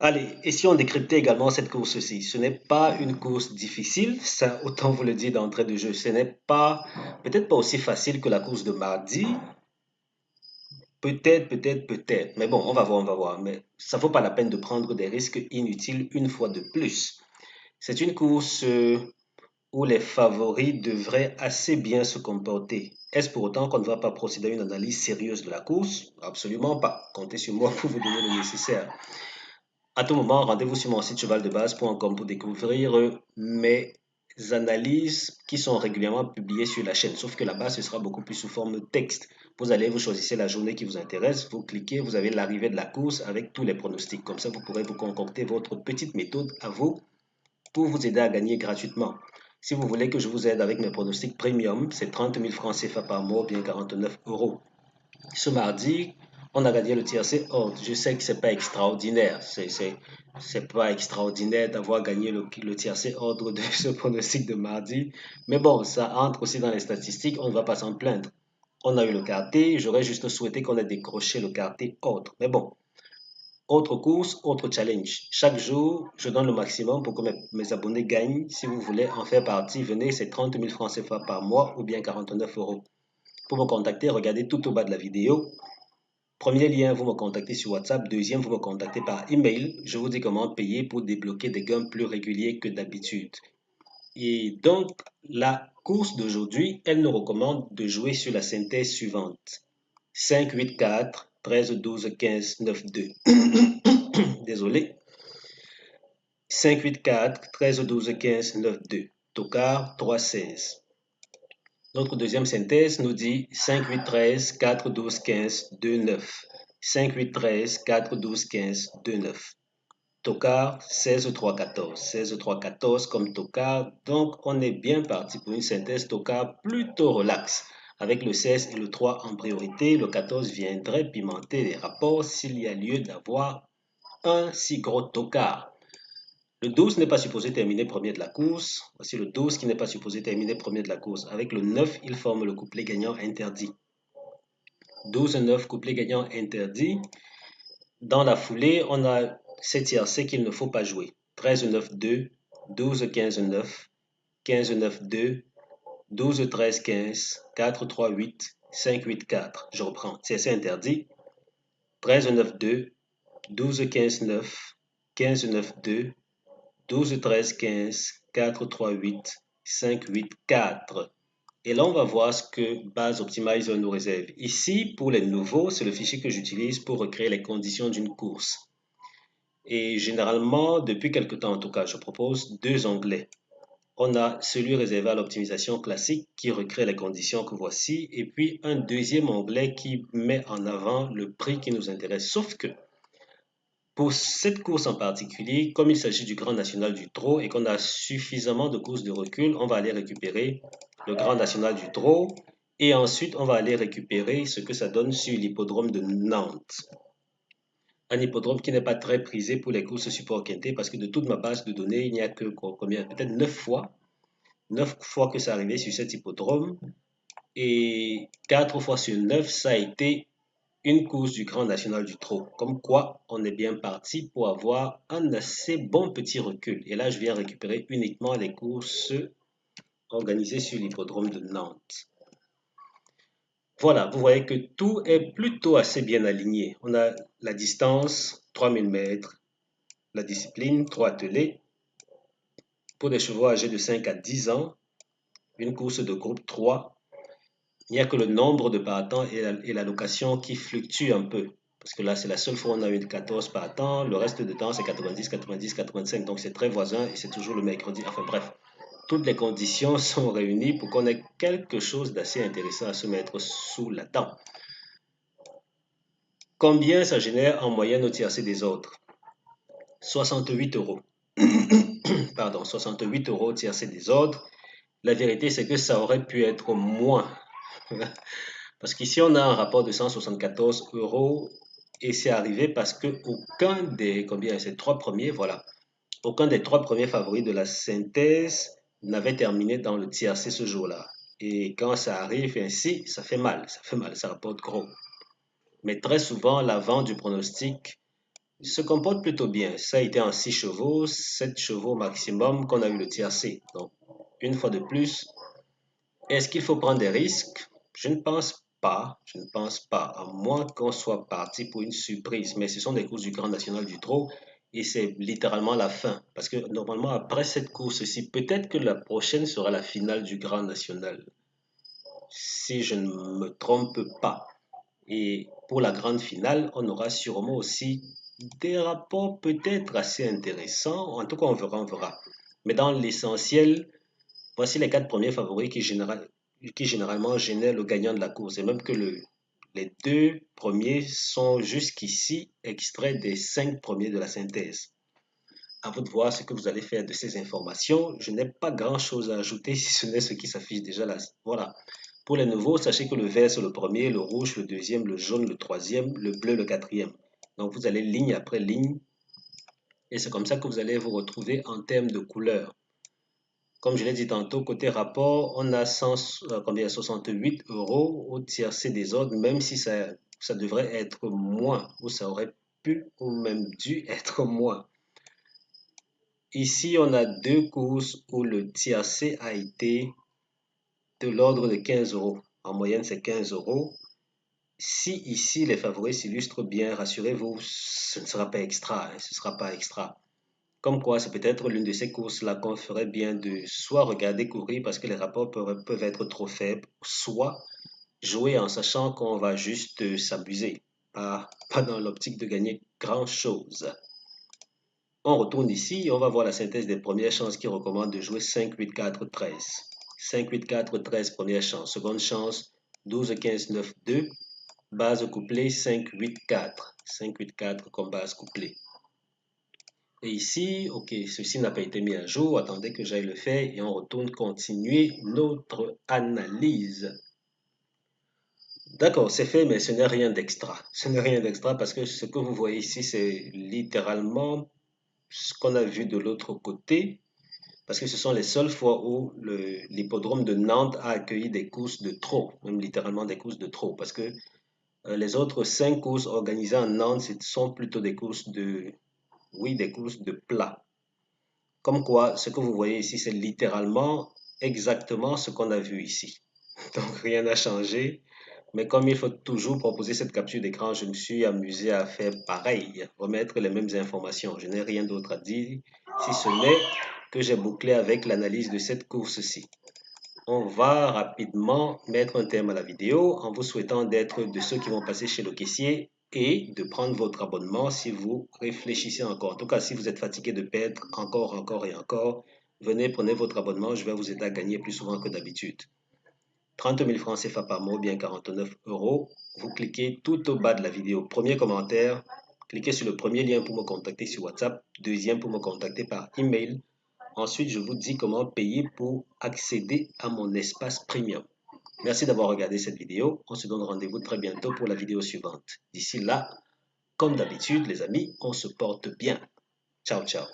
Allez, et si on décryptait également cette course-ci? Ce n'est pas une course difficile, ça autant vous le dire d'entrée de jeu. Ce n'est pas, peut-être pas aussi facile que la course de mardi. Peut-être. Mais bon, on va voir. Mais ça vaut pas la peine de prendre des risques inutiles une fois de plus. C'est une course où les favoris devraient assez bien se comporter. Est-ce pour autant qu'on ne va pas procéder à une analyse sérieuse de la course? Absolument pas. Comptez sur moi pour vous donner le nécessaire. À tout moment, rendez-vous sur mon site chevaldebase.com pour découvrir mes analyses qui sont régulièrement publiées sur la chaîne. Sauf que là-bas, ce sera beaucoup plus sous forme de texte. Vous allez, vous choisissez la journée qui vous intéresse, vous cliquez, vous avez l'arrivée de la course avec tous les pronostics. Comme ça, vous pourrez vous concocter votre petite méthode à vous pour vous aider à gagner gratuitement. Si vous voulez que je vous aide avec mes pronostics premium, c'est 30 000 francs CFA par mois ou bien 49 euros. Ce mardi, on a gagné le tiercé ordre. Je sais que c'est pas extraordinaire. C'est pas extraordinaire d'avoir gagné le tiercé ordre de ce pronostic de mardi. Mais bon, ça entre aussi dans les statistiques. On ne va pas s'en plaindre. On a eu le quarté. J'aurais juste souhaité qu'on ait décroché le quarté ordre. Mais bon, autre course, autre challenge. Chaque jour, je donne le maximum pour que mes abonnés gagnent. Si vous voulez en faire partie, venez, c'est 30 000 francs CFA par mois ou bien 49 euros. Pour me contacter, regardez tout au bas de la vidéo. Premier lien, vous me contactez sur WhatsApp. Deuxième, vous me contactez par email. Je vous dis comment payer pour débloquer des gains plus réguliers que d'habitude. Et donc, la course d'aujourd'hui, elle nous recommande de jouer sur la synthèse suivante. 5, 8, 4, 13, 12, 15, 9, 2. Désolé. 5, 8, 4, 13, 12, 15, 9, 2. Tocard, 3, 16. Notre deuxième synthèse nous dit 5, 8, 13, 4, 12, 15, 2, 9. 5, 8, 13, 4, 12, 15, 2, 9. Tocard, 16, 3, 14. 16, 3, 14 comme tocard. Donc, on est bien parti pour une synthèse tocard plutôt relax. Avec le 16 et le 3 en priorité, le 14 viendrait pimenter les rapports s'il y a lieu d'avoir un si gros tocard. Le 12 n'est pas supposé terminer premier de la course. Voici le 12 qui n'est pas supposé terminer premier de la course. Avec le 9, il forme le couplet gagnant interdit. 12-9, couplet gagnant interdit. Dans la foulée, on a 7 tiercés qu'il ne faut pas jouer. 13-9-2, 12-15-9, 15-9-2, 12-13-15, 4-3-8, 5-8-4. Je reprends. Tiercé interdit. 13-9-2, 12-15-9, 15-9-2, 12, 13, 15, 4, 3, 8, 5, 8, 4. Et là, on va voir ce que Base Optimizer nous réserve. Ici, pour les nouveaux, c'est le fichier que j'utilise pour recréer les conditions d'une course. Et généralement, depuis quelque temps en tout cas, je propose deux onglets. On a celui réservé à l'optimisation classique qui recrée les conditions que voici, et puis un deuxième onglet qui met en avant le prix qui nous intéresse. Sauf que pour cette course en particulier, comme il s'agit du Grand National du Trot et qu'on a suffisamment de courses de recul, on va aller récupérer le Grand National du Trot et ensuite on va aller récupérer ce que ça donne sur l'hippodrome de Nantes. Un hippodrome qui n'est pas très prisé pour les courses support quinté parce que de toute ma base de données, il n'y a que combien? Peut-être 9 fois que c'est arrivé sur cet hippodrome et 4 fois sur 9, ça a été une course du Grand National du Trot. Comme quoi, on est bien parti pour avoir un assez bon petit recul. Et là, je viens récupérer uniquement les courses organisées sur l'hippodrome de Nantes. Voilà, vous voyez que tout est plutôt assez bien aligné. On a la distance, 3000 mètres, la discipline, 3 attelés. Pour des chevaux âgés de 5 à 10 ans, une course de groupe 3. Il n'y a que le nombre de partants et la location qui fluctuent un peu. Parce que là, c'est la seule fois où on a eu 14 partants. Le reste du temps, c'est 90, 90, 85. Donc, c'est très voisin et c'est toujours le mercredi. Enfin, bref, toutes les conditions sont réunies pour qu'on ait quelque chose d'assez intéressant à se mettre sous la dent. Combien ça génère en moyenne au tiercé des autres? 68 euros. Pardon, 68 euros au tiercé des autres. La vérité, c'est que ça aurait pu être moins. Parce qu'ici, on a un rapport de 174 euros et c'est arrivé parce que aucun des, combien, ces trois premiers, voilà, aucun des trois premiers favoris de la synthèse n'avait terminé dans le tiercé ce jour-là. Et quand ça arrive ainsi, ça fait mal, ça rapporte gros. Mais très souvent, l'avant du pronostic se comporte plutôt bien. Ça a été en 6 chevaux, 7 chevaux maximum qu'on a eu le tiercé. Donc, une fois de plus, est-ce qu'il faut prendre des risques? Je ne pense pas. Je ne pense pas. À moins qu'on soit parti pour une surprise. Mais ce sont des courses du Grand National du Trot et c'est littéralement la fin. Parce que normalement, après cette course-ci, peut-être que la prochaine sera la finale du Grand National. Si je ne me trompe pas. Et pour la grande finale, on aura sûrement aussi des rapports peut-être assez intéressants. En tout cas, on verra, on verra. Mais dans l'essentiel, voici les 4 premiers favoris qui généralement génèrent le gagnant de la course. Et même que les 2 premiers sont jusqu'ici extraits des 5 premiers de la synthèse. À vous de voir ce que vous allez faire de ces informations. Je n'ai pas grand-chose à ajouter si ce n'est ce qui s'affiche déjà là. Voilà. Pour les nouveaux, sachez que le vert c'est le premier, le rouge le deuxième, le jaune le troisième, le bleu le quatrième. Donc vous allez ligne après ligne et c'est comme ça que vous allez vous retrouver en termes de couleurs. Comme je l'ai dit tantôt, côté rapport, on a 68 euros au tiercé des ordres, même si ça devrait être moins, ou ça aurait pu ou même dû être moins. Ici, on a 2 courses où le tiercé a été de l'ordre de 15 euros. En moyenne, c'est 15 euros. Si ici les favoris s'illustrent bien, rassurez-vous, ce ne sera pas extra, hein, ce ne sera pas extra. Comme quoi, c'est peut-être l'une de ces courses-là qu'on ferait bien de soit regarder courir parce que les rapports peuvent être trop faibles, soit jouer en sachant qu'on va juste s'amuser, pas dans l'optique de gagner grand-chose. On retourne ici et on va voir la synthèse des premières chances qui recommande de jouer 5, 8, 4, 13. 5, 8, 4, 13, première chance. Seconde chance, 12, 15, 9, 2. Base couplée 5, 8, 4. 5, 8, 4 comme base couplée. Et ici, ok, ceci n'a pas été mis à jour. Attendez que j'aille le faire et on retourne continuer notre analyse. D'accord, c'est fait, mais ce n'est rien d'extra. Ce n'est rien d'extra parce que ce que vous voyez ici, c'est littéralement ce qu'on a vu de l'autre côté. Parce que ce sont les seules fois où l'hippodrome de Nantes a accueilli des courses de trot, même littéralement des courses de trot. Parce que les autres 5 courses organisées en Nantes, ce sont plutôt des courses des courses de plat. Comme quoi, ce que vous voyez ici, c'est littéralement exactement ce qu'on a vu ici. Donc, rien n'a changé. Mais comme il faut toujours proposer cette capture d'écran, je me suis amusé à faire pareil, remettre les mêmes informations. Je n'ai rien d'autre à dire, si ce n'est que j'ai bouclé avec l'analyse de cette course-ci. On va rapidement mettre un terme à la vidéo en vous souhaitant d'être de ceux qui vont passer chez le caissier et de prendre votre abonnement si vous réfléchissez encore. En tout cas, si vous êtes fatigué de perdre encore et encore, venez, prenez votre abonnement, je vais vous aider à gagner plus souvent que d'habitude. 30 000 francs CFA par mois, bien 49 euros. Vous cliquez tout au bas de la vidéo. Premier commentaire, cliquez sur le premier lien pour me contacter sur WhatsApp. Deuxième pour me contacter par email. Ensuite, je vous dis comment payer pour accéder à mon espace premium. Merci d'avoir regardé cette vidéo. On se donne rendez-vous très bientôt pour la vidéo suivante. D'ici là, comme d'habitude, les amis, on se porte bien. Ciao, ciao.